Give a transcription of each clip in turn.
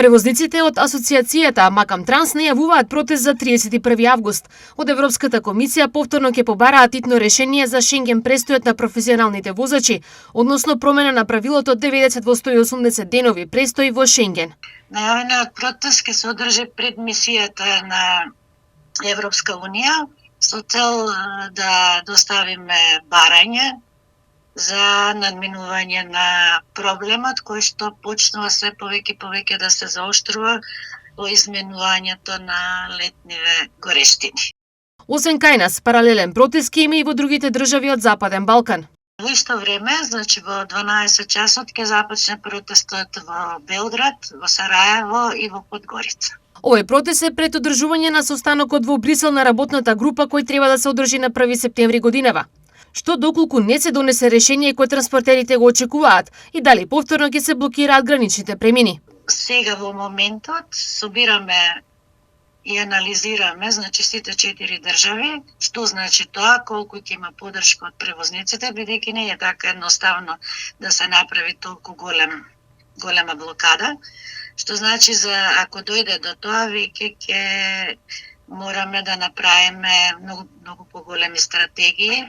Превозниците од Асоциацијата Макам Транс најавуваат протест за 31 август. Од Европската комисија повторно ќе побараат итно решение за Шенген престојот на професионалните возачи, односно промена на правилото 90 во 180 денови престој во Шенген. Најавениот протест ќе се одржи пред мисијата на Европска унија со цел да доставиме барање за надминување на проблемот кој што почнува се повеќе да се заоштрува во изменувањето на летниве горештини. Освен кај нас, паралелен протест ќе има и во другите држави од Западен Балкан. Во исто време, значи во 12 часот ќе започне протестот во Белград, во Сараево и во Подгорица. Овој протест е пред одржување на состанокот во Брисел на работната група кој треба да се одржи на 1 септември годинава. Што доколку не се донесе решение кој транспортерите го очекуваат и дали повторно ќе се блокираат граничните премини. Сега во моментот собираме и анализираме, значи сите 4 држави, што значи тоа, колку ќе има поддршка од превозниците, бидејќи не е така едноставно да се направи толку голема блокада, што значи за ако дојде до тоа, веќе ќе мораме да направиме многу поголеми стратегии.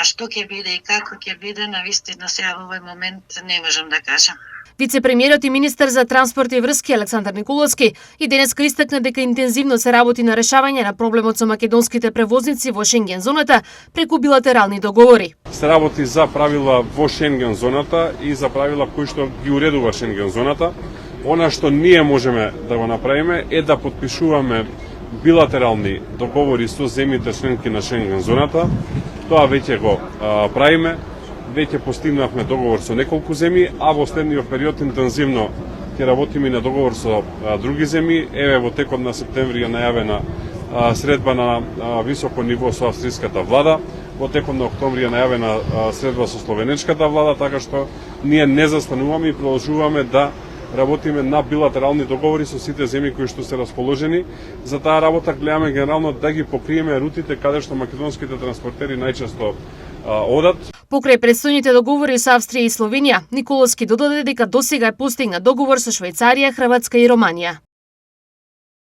А што ќе биде и како ќе биде, навистина сега во овој момент не можам да кажам. Вице-премиерот и министер за транспорт и врски Александар Николовски и денеска истакна дека интензивно се работи на решавање на проблемот со македонските превозници во Шенген зоната преку билатерални договори. Се работи за правила во Шенген зоната и за правила кои што ги уредува Шенген зоната. Она што ние можеме да го направиме е да подпишуваме билатерални договори со земјите членки на Шенген зоната. Тоа веќе го правиме. Веќе постигнавме договор со неколку земји, а во следниот период интензивно ќе работиме и на договор со други земји. Еве во текот на септември е најавена средба на високо ниво со австриската влада. Во текот на октомври е најавена средба со словенечката влада, така што ние не застануваме и продолжуваме да работиме на билатерални договори со сите земји кои што се расположени. За таа работа гледаме генерално да ги покриеме рутите каде што македонските транспортери најчесто одат. Покрај предстојните договори со Австрија и Словенија, Николовски додаде дека досега е постигнат договор со Швајцарија, Хрватска и Романија.